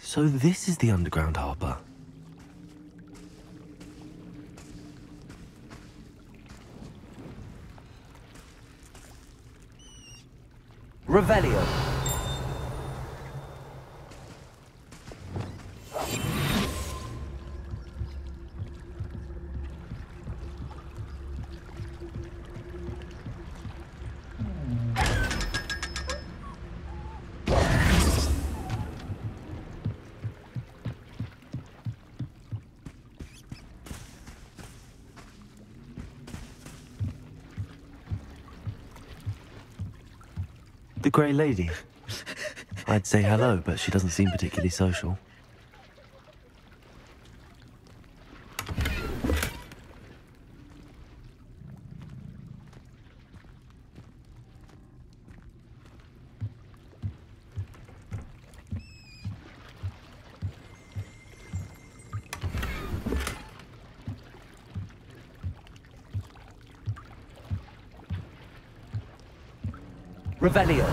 So this is the underground harbour. Revelio. The Grey Lady. I'd say hello, but she doesn't seem particularly social. Revelio.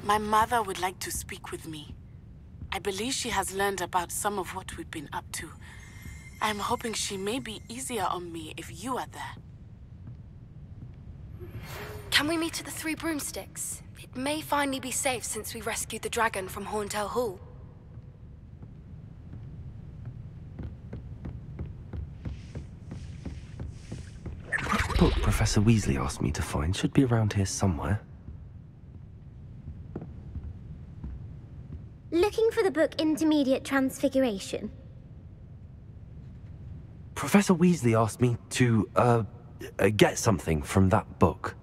My mother would like to speak with me. I believe she has learned about some of what we've been up to. I'm hoping she may be easier on me if you are there. Can we meet at the Three Broomsticks? It may finally be safe since we rescued the dragon from Horntail Hall. The book Professor Weasley asked me to find should be around here somewhere. Looking for the book Intermediate Transfiguration? Professor Weasley asked me to, get something from that book.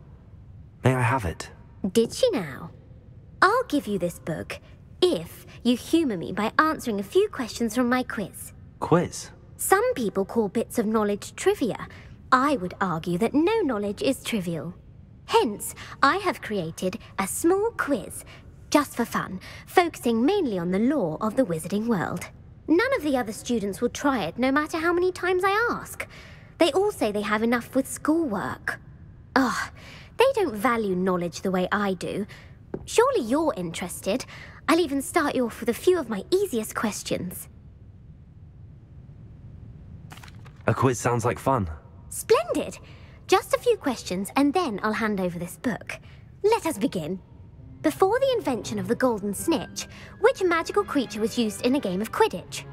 May I have it? Did she now? I'll give you this book if you humour me by answering a few questions from my quiz. Quiz? Some people call bits of knowledge trivia. I would argue that no knowledge is trivial. Hence, I have created a small quiz, just for fun, focusing mainly on the lore of the wizarding world. None of the other students will try it, no matter how many times I ask. They all say they have enough with schoolwork. Ugh, they don't value knowledge the way I do. Surely you're interested. I'll even start you off with a few of my easiest questions. A quiz sounds like fun. Splendid! Just a few questions, and then I'll hand over this book. Let us begin. Before the invention of the golden snitch, which magical creature was used in a game of Quidditch?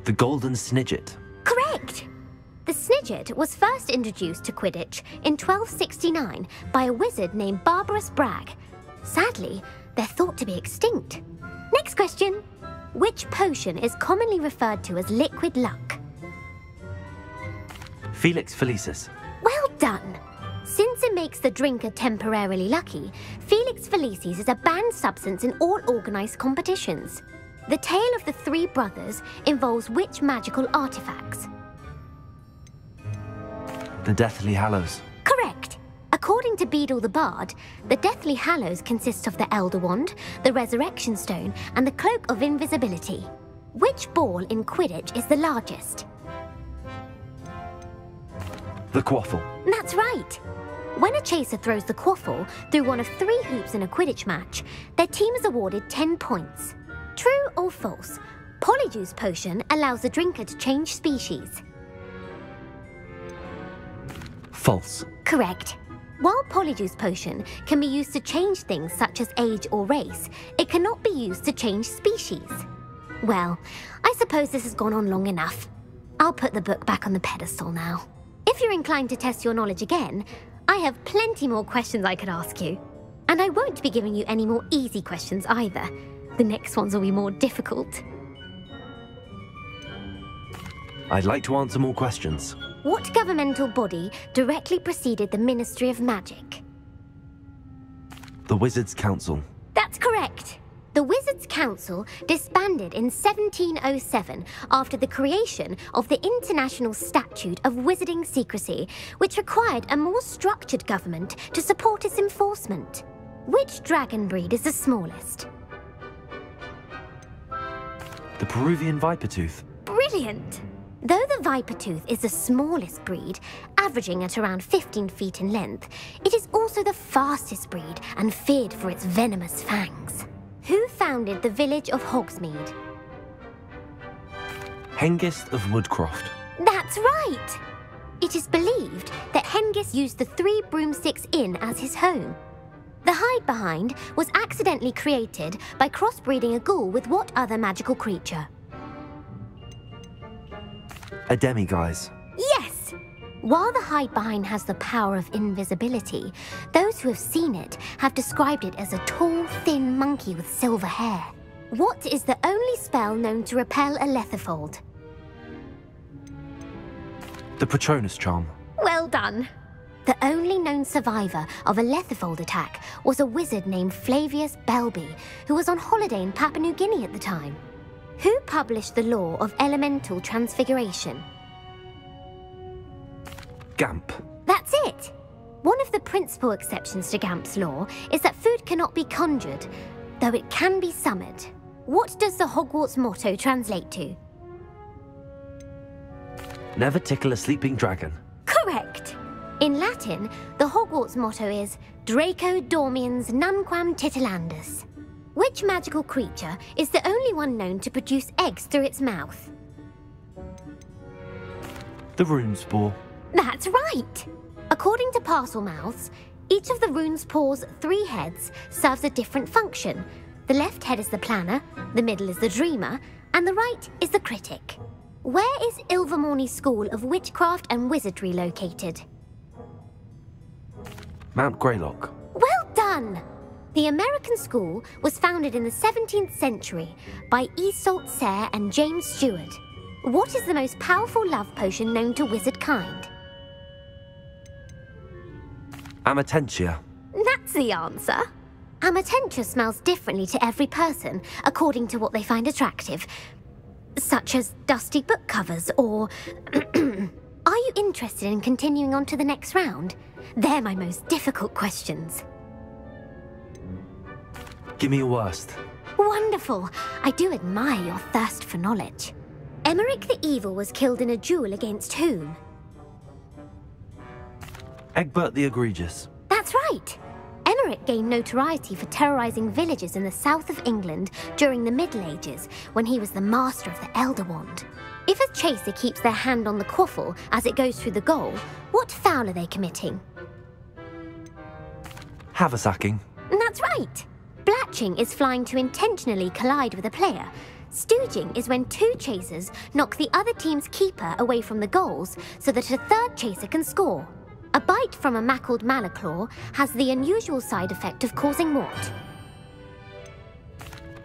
The golden snidget. Correct! The snidget was first introduced to Quidditch in 1269 by a wizard named Barbarous Bragg. Sadly, they're thought to be extinct. Next question. Which potion is commonly referred to as liquid luck? Felix Felicis. Well done! Since it makes the drinker temporarily lucky, Felix Felicis is a banned substance in all organised competitions. The tale of the three brothers involves which magical artifacts? The Deathly Hallows. Correct! According to Beadle the Bard, the Deathly Hallows consist of the Elder Wand, the Resurrection Stone, and the Cloak of Invisibility. Which ball in Quidditch is the largest? The Quaffle. That's right! When a chaser throws the quaffle through one of 3 hoops in a Quidditch match, their team is awarded 10 points. True or false? Polyjuice Potion allows the drinker to change species. False. Correct. While Polyjuice Potion can be used to change things such as age or race, it cannot be used to change species. Well, I suppose this has gone on long enough. I'll put the book back on the pedestal now. If you're inclined to test your knowledge again, I have plenty more questions I could ask you. And I won't be giving you any more easy questions either. The next ones will be more difficult. I'd like to answer more questions. What governmental body directly preceded the Ministry of Magic? The Wizards' Council. That's correct. The Wizards' Council disbanded in 1707 after the creation of the International Statute of Wizarding Secrecy, which required a more structured government to support its enforcement. Which dragon breed is the smallest? The Peruvian Vipertooth. Brilliant! Though the Vipertooth is the smallest breed, averaging at around 15 feet in length, it is also the fastest breed and feared for its venomous fangs. Who founded the village of Hogsmeade? Hengist of Woodcroft. That's right! It is believed that Hengist used the Three Broomsticks Inn as his home. The hide-behind was accidentally created by crossbreeding a ghoul with what other magical creature? A demiguise. Yes! While the hide-behind has the power of invisibility, those who have seen it have described it as a tall, thin monkey with silver hair. What is the only spell known to repel a letherfold? The Patronus Charm. Well done! The only known survivor of a letherfold attack was a wizard named Flavius Belby, who was on holiday in Papua New Guinea at the time. Who published the law of elemental transfiguration? Gamp. That's it! One of the principal exceptions to Gamp's law is that food cannot be conjured, though it can be summoned. What does the Hogwarts motto translate to? Never tickle a sleeping dragon. Correct! In Latin, the Hogwarts motto is Draco Dormiens Nunquam Titilandus. Which magical creature is the only one known to produce eggs through its mouth? The Runespore. That's right! According to Parselmouths, each of the Runespore's 3 heads serves a different function. The left head is the planner, the middle is the dreamer, and the right is the critic. Where is Ilvermorny School of Witchcraft and Wizardry located? Mount Greylock. Well done! The American school was founded in the 17th century by Iseult Sayre and James Stewart. What is the most powerful love potion known to wizard kind? Amatentia. That's the answer. Amatentia smells differently to every person according to what they find attractive, such as dusty book covers or... Are you interested in continuing on to the next round? They're my most difficult questions. Give me your worst. Wonderful. I do admire your thirst for knowledge. Emeric the Evil was killed in a duel against whom? Egbert the Egregious. That's right. Emeric gained notoriety for terrorizing villages in the south of England during the Middle Ages, when he was the master of the Elder Wand. If a chaser keeps their hand on the quaffle as it goes through the goal, what foul are they committing? Haversacking. That's right. Blatching is flying to intentionally collide with a player. Stooging is when 2 chasers knock the other team's keeper away from the goals so that a 3rd chaser can score. A bite from a mackled malaclaw has the unusual side effect of causing what?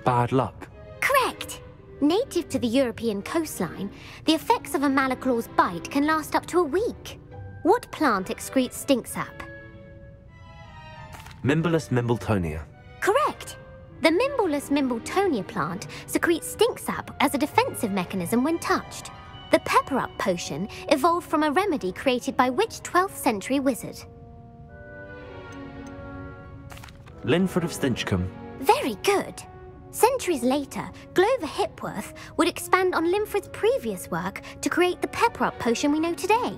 Bad luck. Correct! Native to the European coastline, the effects of a malaclaw's bite can last up to a week. What plant excretes stink sap? Mimblus Mimbletonia. Correct! The Mimblus Mimbletonia plant secretes stink sap as a defensive mechanism when touched. The Pepper-Up potion evolved from a remedy created by which 12th century wizard? Linford of Stinchcombe. Very good! Centuries later, Glover Hipworth would expand on Linford's previous work to create the Pepper-Up potion we know today.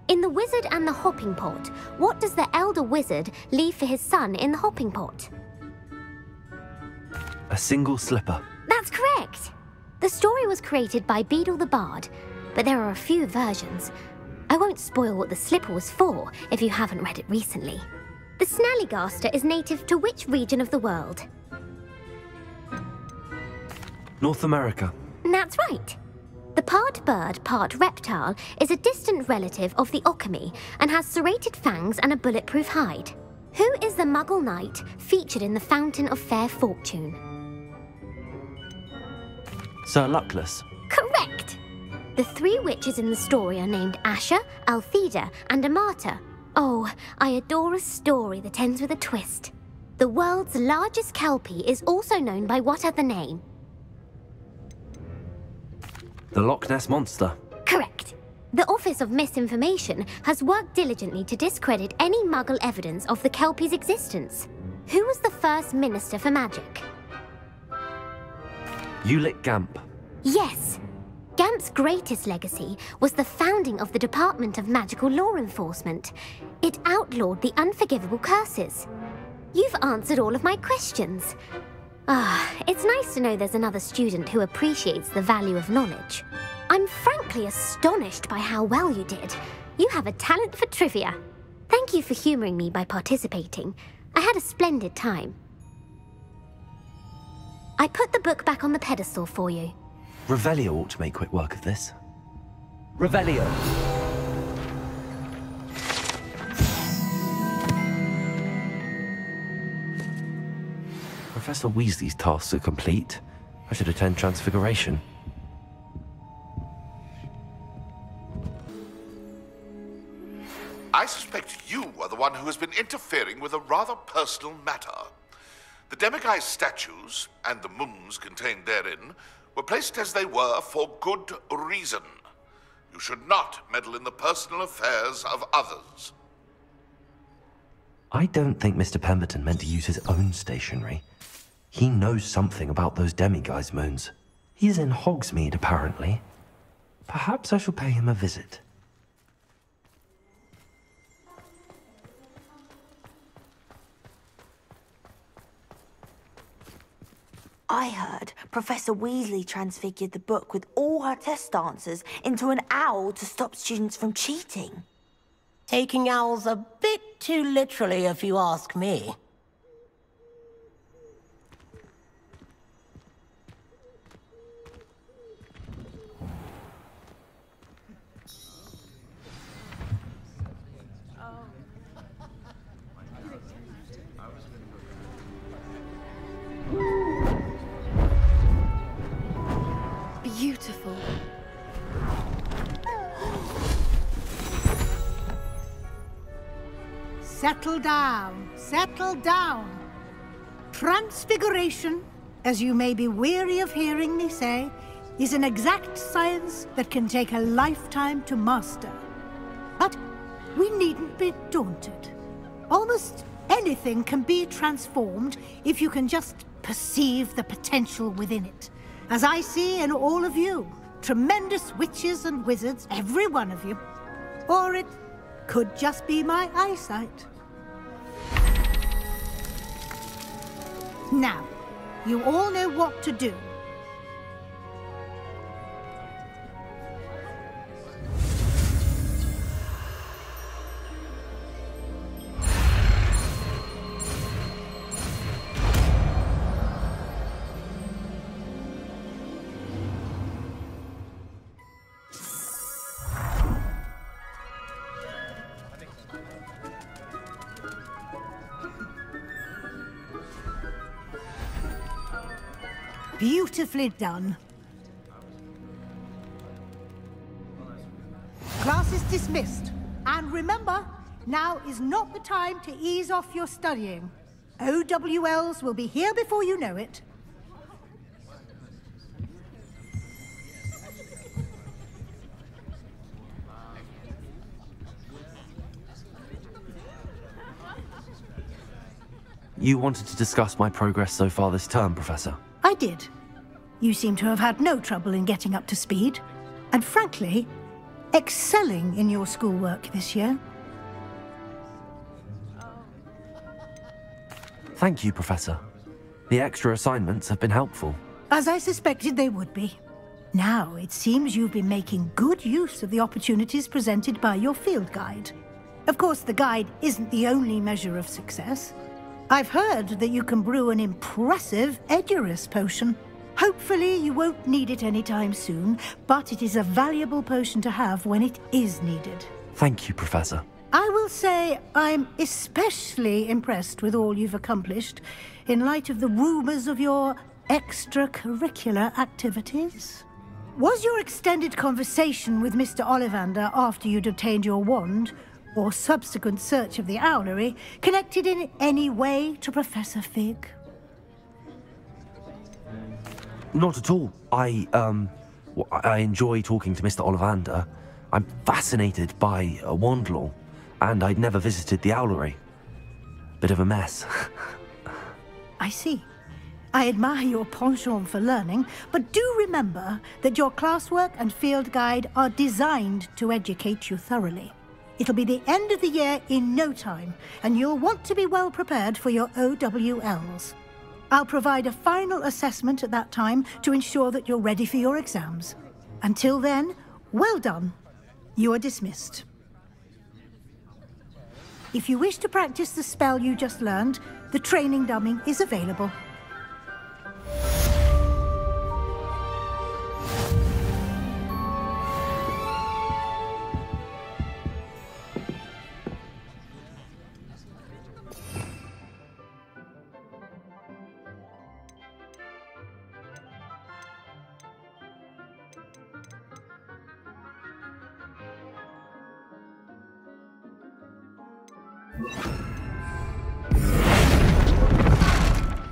In The Wizard and the Hopping Pot, what does the elder wizard leave for his son in the hopping pot? A single slipper. That's correct! The story was created by Beadle the Bard, but there are a few versions. I won't spoil what the slipper was for if you haven't read it recently. The Snallygaster is native to which region of the world? North America. That's right. The part bird, part reptile is a distant relative of the Occamy and has serrated fangs and a bulletproof hide. Who is the Muggle knight featured in the Fountain of Fair Fortune? Sir Luckless. Correct! The 3 witches in the story are named Asha, Altheda, and Amata. Oh, I adore a story that ends with a twist. The world's largest kelpie is also known by what other name? The Loch Ness Monster. Correct. The Office of Misinformation has worked diligently to discredit any Muggle evidence of the kelpie's existence. Who was the first Minister for Magic? Ulick Gamp. Yes. Gamp's greatest legacy was the founding of the Department of Magical Law Enforcement. It outlawed the unforgivable curses. You've answered all of my questions. It's nice to know there's another student who appreciates the value of knowledge. I'm frankly astonished by how well you did. You have a talent for trivia. Thank you for humoring me by participating. I had a splendid time. I put the book back on the pedestal for you. Revelio ought to make quick work of this. Revelio. Professor Weasley's tasks are complete. I should attend Transfiguration. I suspect you are the one who has been interfering with a rather personal matter. The demiguise statues, and the moons contained therein, were placed as they were for good reason. You should not meddle in the personal affairs of others. I don't think Mr. Pemberton meant to use his own stationery. He knows something about those demiguise moons. He's in Hogsmeade, apparently. Perhaps I shall pay him a visit. I heard Professor Weasley transfigured the book with all her test answers into an owl to stop students from cheating. Taking owls a bit too literally, if you ask me. Beautiful. Settle down, settle down. Transfiguration, as you may be weary of hearing me say, is an exact science that can take a lifetime to master. But we needn't be daunted. Almost anything can be transformed if you can just perceive the potential within it. As I see in all of you, tremendous witches and wizards, every one of you. Or it could just be my eyesight. Now, you all know what to do. Beautifully done. Class is dismissed. And remember, now is not the time to ease off your studying. OWLs will be here before you know it. You wanted to discuss my progress so far this term, Professor? I did. You seem to have had no trouble in getting up to speed. And frankly, excelling in your schoolwork this year. Thank you, Professor. The extra assignments have been helpful. As I suspected they would be. Now, it seems you've been making good use of the opportunities presented by your field guide. Of course, the guide isn't the only measure of success. I've heard that you can brew an impressive Edurus potion. Hopefully you won't need it anytime soon, but it is a valuable potion to have when it is needed. Thank you, Professor. I will say I'm especially impressed with all you've accomplished in light of the rumors of your extracurricular activities. Was your extended conversation with Mr. Ollivander after you'd obtained your wand, or subsequent search of the owlery, connected in any way to Professor Fig? Not at all. I enjoy talking to Mr. Ollivander. I'm fascinated by wand law, and I'd never visited the owlery. Bit of a mess. I see. I admire your penchant for learning, but do remember that your classwork and field guide are designed to educate you thoroughly. It'll be the end of the year in no time, and you'll want to be well prepared for your OWLs. I'll provide a final assessment at that time to ensure that you're ready for your exams. Until then, well done. You are dismissed. If you wish to practice the spell you just learned, the training dummy is available.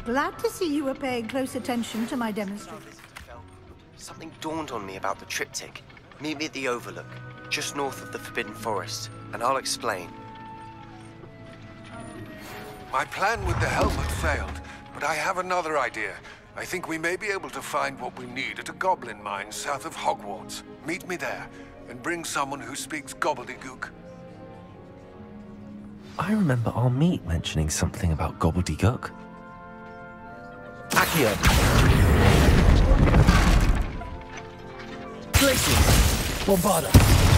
Glad to see you were paying close attention to my demonstration. Something dawned on me about the triptych. Meet me at the Overlook, just north of the Forbidden Forest, and I'll explain. My plan with the helmet failed, but I have another idea. I think we may be able to find what we need at a goblin mine south of Hogwarts. Meet me there, and bring someone who speaks gobbledygook. I remember our meet mentioning something about gobbledygook. Accio! Glacius! Bombarda!